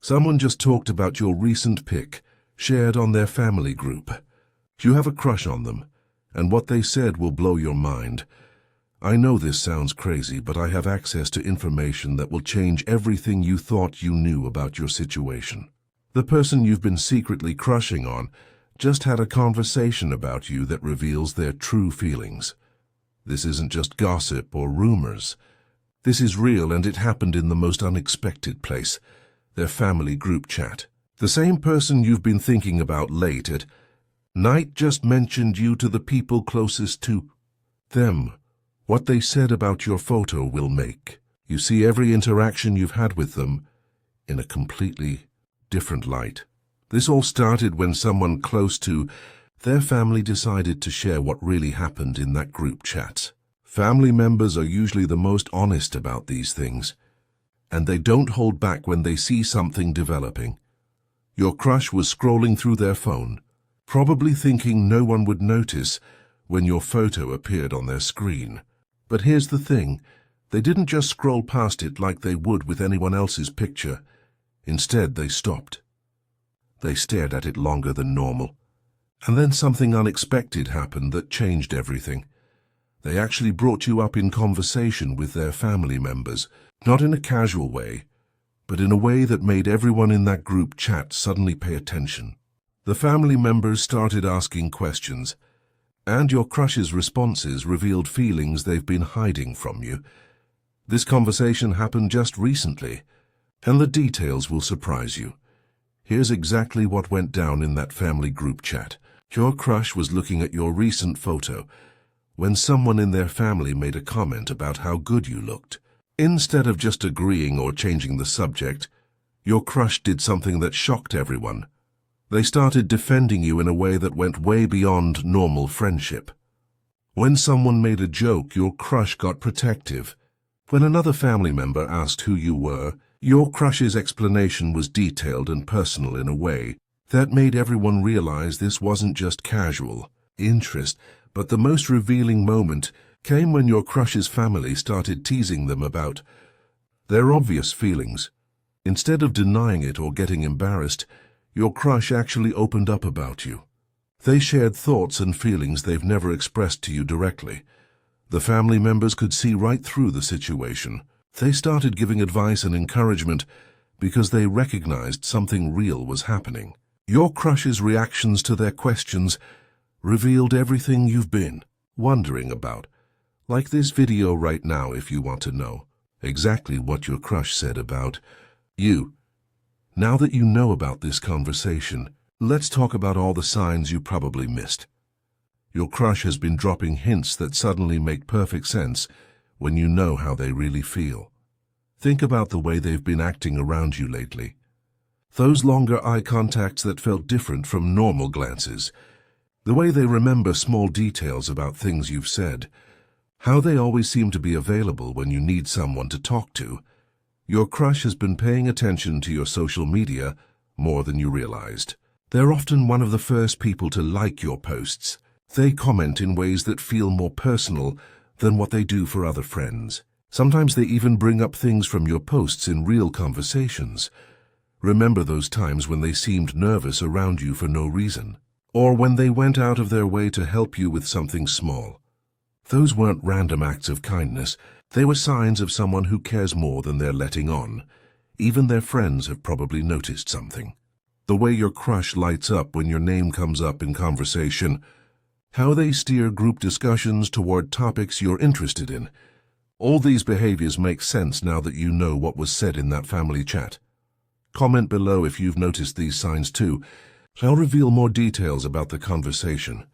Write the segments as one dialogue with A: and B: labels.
A: Someone just talked about your recent pic, shared on their family group. You have a crush on them, and what they said will blow your mind. I know this sounds crazy, but I have access to information that will change everything you thought you knew about your situation. The person you've been secretly crushing on just had a conversation about you that reveals their true feelings. This isn't just gossip or rumors. This is real, and it happened in the most unexpected place, their family group chat. The same person you've been thinking about late at night just mentioned you to the people closest to them. What they said about your photo will make you see every interaction you've had with them in a completely different light. This all started when someone close to their family decided to share what really happened in that group chat. Family members are usually the most honest about these things, and they don't hold back when they see something developing. Your crush was scrolling through their phone, probably thinking no one would notice when your photo appeared on their screen. But here's the thing, they didn't just scroll past it like they would with anyone else's picture. Instead, they stopped. They stared at it longer than normal. And then something unexpected happened that changed everything. They actually brought you up in conversation with their family members, not in a casual way, but in a way that made everyone in that group chat suddenly pay attention. The family members started asking questions, and your crush's responses revealed feelings they've been hiding from you. This conversation happened just recently, and the details will surprise you. Here's exactly what went down in that family group chat. Your crush was looking at your recent photo when someone in their family made a comment about how good you looked. Instead of just agreeing or changing the subject, your crush did something that shocked everyone. They started defending you in a way that went way beyond normal friendship. When someone made a joke, your crush got protective. When another family member asked who you were, your crush's explanation was detailed and personal in a way that made everyone realize this wasn't just casual interest, but the most revealing moment came when your crush's family started teasing them about their obvious feelings. Instead of denying it or getting embarrassed, your crush actually opened up about you. They shared thoughts and feelings they've never expressed to you directly. The family members could see right through the situation. They started giving advice and encouragement because they recognized something real was happening. Your crush's reactions to their questions revealed everything you've been wondering about. Like this video right now if you want to know exactly what your crush said about you. Now that you know about this conversation, let's talk about all the signs you probably missed. Your crush has been dropping hints that suddenly make perfect sense when you know how they really feel. Think about the way they've been acting around you lately. Those longer eye contacts that felt different from normal glances. The way they remember small details about things you've said. How they always seem to be available when you need someone to talk to. Your crush has been paying attention to your social media more than you realized. They're often one of the first people to like your posts. They comment in ways that feel more personal than what they do for other friends. Sometimes they even bring up things from your posts in real conversations. Remember those times when they seemed nervous around you for no reason, or when they went out of their way to help you with something small. Those weren't random acts of kindness. They were signs of someone who cares more than they're letting on. Even their friends have probably noticed something. The way your crush lights up when your name comes up in conversation. How they steer group discussions toward topics you're interested in. All these behaviors make sense now that you know what was said in that family chat. Comment below if you've noticed these signs too. I'll reveal more details about the conversation.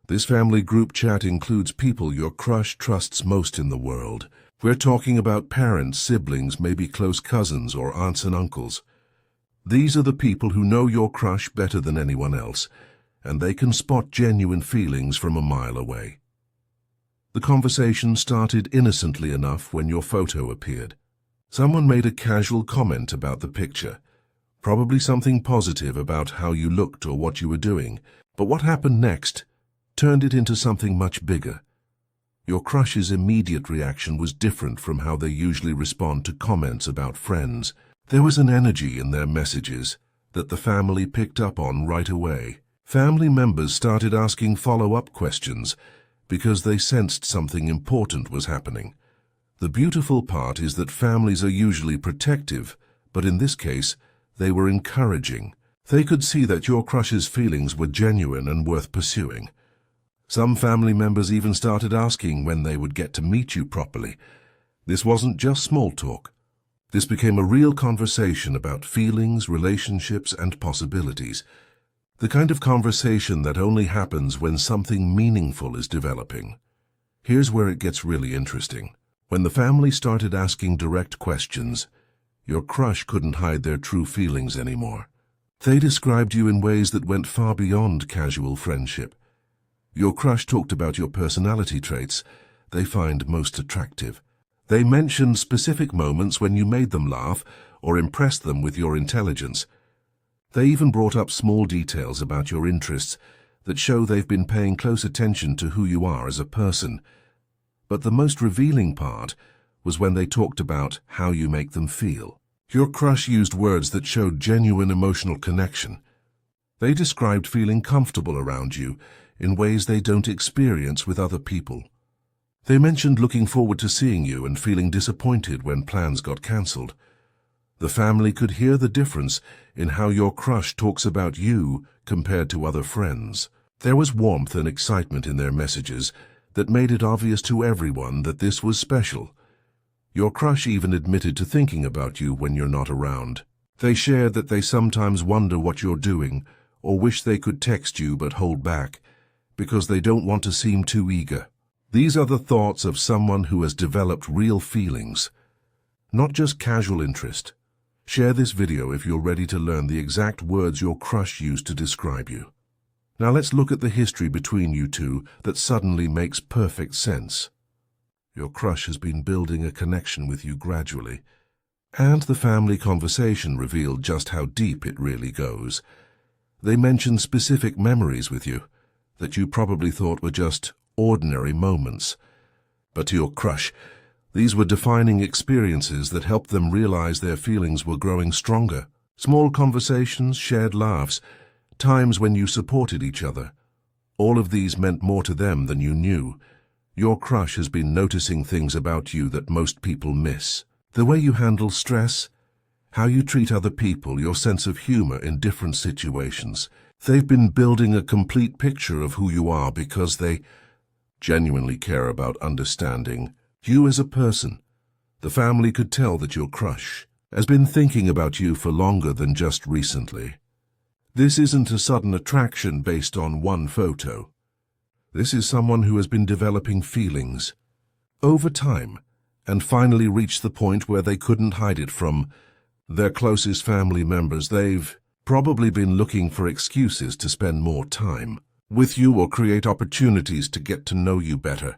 A: This family group chat includes people your crush trusts most in the world. We're talking about parents, siblings, maybe close cousins or aunts and uncles. These are the people who know your crush better than anyone else, and they can spot genuine feelings from a mile away. The conversation started innocently enough when your photo appeared. Someone made a casual comment about the picture, probably something positive about how you looked or what you were doing. But what happened next turned it into something much bigger. Your crush's immediate reaction was different from how they usually respond to comments about friends. There was an energy in their messages that the family picked up on right away. Family members started asking follow-up questions because they sensed something important was happening. The beautiful part is that families are usually protective, but in this case, they were encouraging. They could see that your crush's feelings were genuine and worth pursuing. Some family members even started asking when they would get to meet you properly. This wasn't just small talk. This became a real conversation about feelings, relationships, and possibilities. The kind of conversation that only happens when something meaningful is developing. Here's where it gets really interesting. When the family started asking direct questions, your crush couldn't hide their true feelings anymore. They described you in ways that went far beyond casual friendship. Your crush talked about your personality traits they find most attractive. They mentioned specific moments when you made them laugh or impressed them with your intelligence. They even brought up small details about your interests that show they've been paying close attention to who you are as a person. But the most revealing part was when they talked about how you make them feel. Your crush used words that showed genuine emotional connection. They described feeling comfortable around you in ways they don't experience with other people. They mentioned looking forward to seeing you and feeling disappointed when plans got cancelled. The family could hear the difference in how your crush talks about you compared to other friends. There was warmth and excitement in their messages that made it obvious to everyone that this was special. Your crush even admitted to thinking about you when you're not around. They shared that they sometimes wonder what you're doing or wish they could text you but hold back because they don't want to seem too eager. These are the thoughts of someone who has developed real feelings, not just casual interest. Share this video if you're ready to learn the exact words your crush used to describe you. Now let's look at the history between you two that suddenly makes perfect sense. Your crush has been building a connection with you gradually, and the family conversation revealed just how deep it really goes. They mentioned specific memories with you that you probably thought were just ordinary moments. But to your crush, these were defining experiences that helped them realize their feelings were growing stronger. Small conversations, shared laughs, times when you supported each other. All of these meant more to them than you knew. Your crush has been noticing things about you that most people miss. The way you handle stress, how you treat other people, your sense of humor in different situations. They've been building a complete picture of who you are because they genuinely care about understanding you as a person. The family could tell that your crush has been thinking about you for longer than just recently. This isn't a sudden attraction based on one photo. This is someone who has been developing feelings over time and finally reached the point where they couldn't hide it from their closest family members. They've probably been looking for excuses to spend more time with you or create opportunities to get to know you better.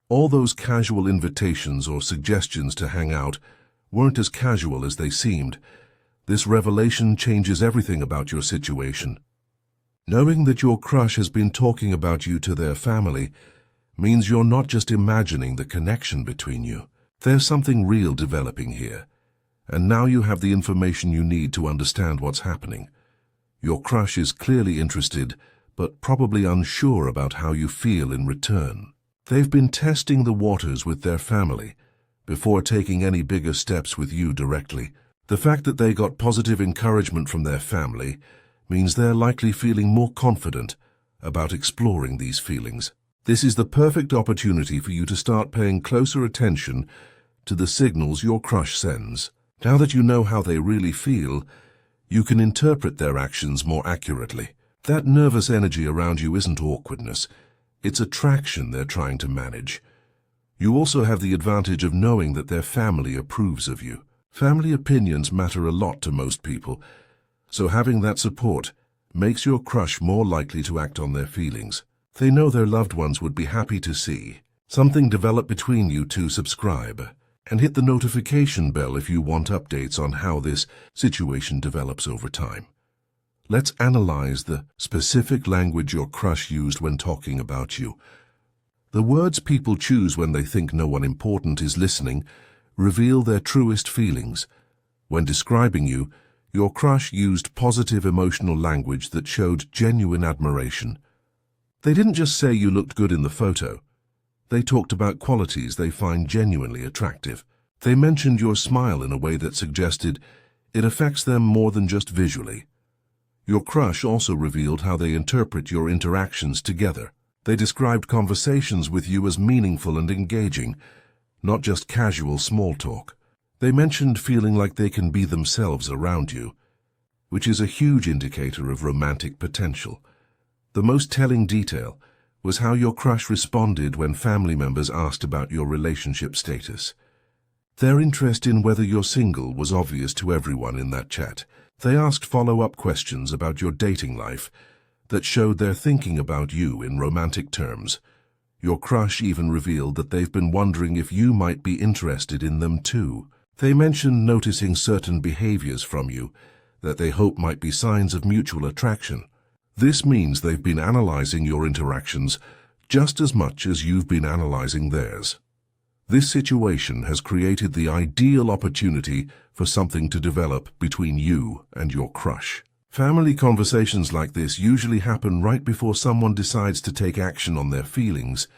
A: All those casual invitations or suggestions to hang out weren't as casual as they seemed. This revelation changes everything about your situation. Knowing that your crush has been talking about you to their family means you're not just imagining the connection between you. There's something real developing here, and now you have the information you need to understand what's happening. Your crush is clearly interested, but probably unsure about how you feel in return. They've been testing the waters with their family before taking any bigger steps with you directly. The fact that they got positive encouragement from their family means they're likely feeling more confident about exploring these feelings. This is the perfect opportunity for you to start paying closer attention to the signals your crush sends. Now that you know how they really feel, you can interpret their actions more accurately. That nervous energy around you isn't awkwardness. It's attraction they're trying to manage. You also have the advantage of knowing that their family approves of you. Family opinions matter a lot to most people, so having that support makes your crush more likely to act on their feelings. They know their loved ones would be happy to see something develop between you two. Subscribe and hit the notification bell if you want updates on how this situation develops over time. Let's analyze the specific language your crush used when talking about you. The words people choose when they think no one important is listening reveal their truest feelings. When describing you, your crush used positive emotional language that showed genuine admiration. They didn't just say you looked good in the photo. They talked about qualities they find genuinely attractive. They mentioned your smile in a way that suggested it affects them more than just visually. Your crush also revealed how they interpret your interactions together. They described conversations with you as meaningful and engaging, not just casual small talk. They mentioned feeling like they can be themselves around you, which is a huge indicator of romantic potential. The most telling detail was how your crush responded when family members asked about your relationship status. Their interest in whether you're single was obvious to everyone in that chat. They asked follow-up questions about your dating life that showed they're thinking about you in romantic terms. Your crush even revealed that they've been wondering if you might be interested in them too. They mentioned noticing certain behaviors from you that they hope might be signs of mutual attraction. This means they've been analyzing your interactions just as much as you've been analyzing theirs. This situation has created the ideal opportunity for something to develop between you and your crush. Family conversations like this usually happen right before someone decides to take action on their feelings.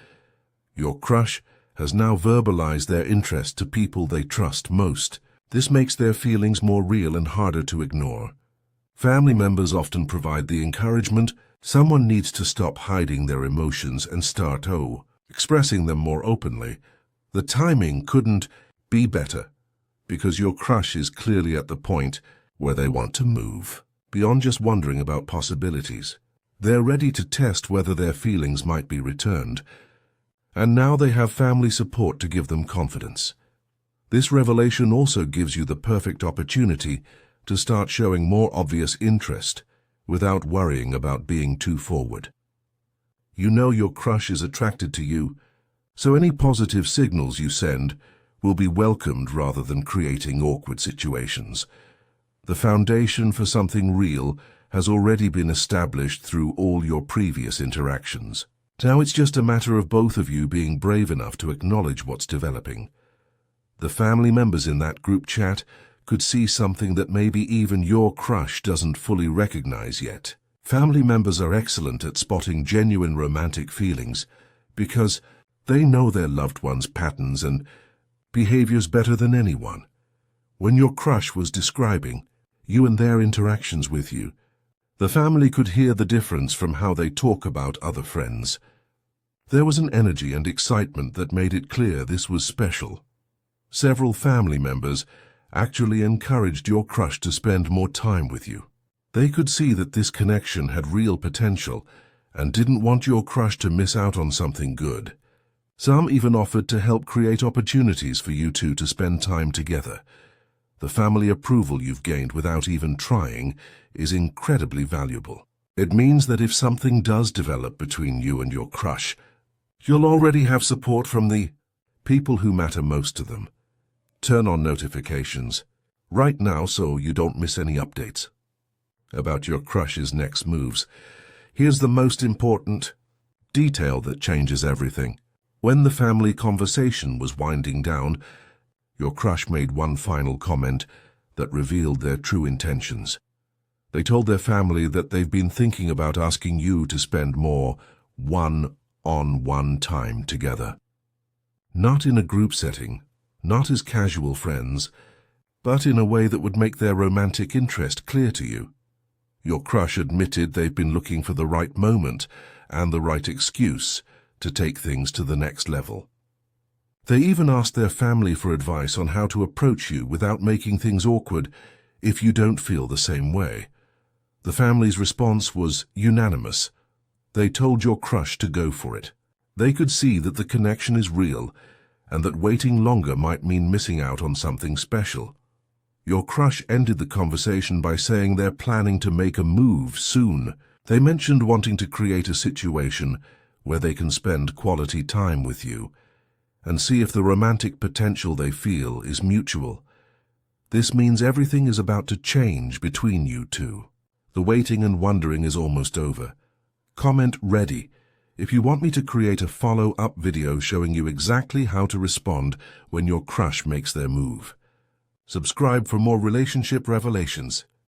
A: Your crush has now verbalized their interest to people they trust most. This makes their feelings more real and harder to ignore. Family members often provide the encouragement. Someone needs to stop hiding their emotions and start expressing them more openly. The timing couldn't be better because your crush is clearly at the point where they want to move beyond just wondering about possibilities. They're ready to test whether their feelings might be returned, and now they have family support to give them confidence. This revelation also gives you the perfect opportunity to start showing more obvious interest without worrying about being too forward. You know your crush is attracted to you, so any positive signals you send will be welcomed rather than creating awkward situations. The foundation for something real has already been established through all your previous interactions. Now it's just a matter of both of you being brave enough to acknowledge what's developing. The family members in that group chat could see something that maybe even your crush doesn't fully recognize yet. Family members are excellent at spotting genuine romantic feelings because they know their loved ones' patterns and behaviors better than anyone. When your crush was describing you and their interactions with you, the family could hear the difference from how they talk about other friends. There was an energy and excitement that made it clear this was special. Several family members actually encouraged your crush to spend more time with you. They could see that this connection had real potential and didn't want your crush to miss out on something good. Some even offered to help create opportunities for you two to spend time together. The family approval you've gained without even trying is incredibly valuable. It means that if something does develop between you and your crush, you'll already have support from the people who matter most to them. Turn on notifications right now so you don't miss any updates about your crush's next moves. Here's the most important detail that changes everything. When the family conversation was winding down, your crush made one final comment that revealed their true intentions. They told their family that they've been thinking about asking you to spend more one-on-one time together. Not in a group setting, not as casual friends, but in a way that would make their romantic interest clear to you. Your crush admitted they've been looking for the right moment and the right excuse to take things to the next level. They even asked their family for advice on how to approach you without making things awkward if you don't feel the same way. The family's response was unanimous. They told your crush to go for it. They could see that the connection is real and that waiting longer might mean missing out on something special. Your crush ended the conversation by saying they're planning to make a move soon. They mentioned wanting to create a situation where they can spend quality time with you and see if the romantic potential they feel is mutual. This means everything is about to change between you two. The waiting and wondering is almost over. Comment ready if you want me to create a follow-up video showing you exactly how to respond when your crush makes their move. Subscribe for more relationship revelations.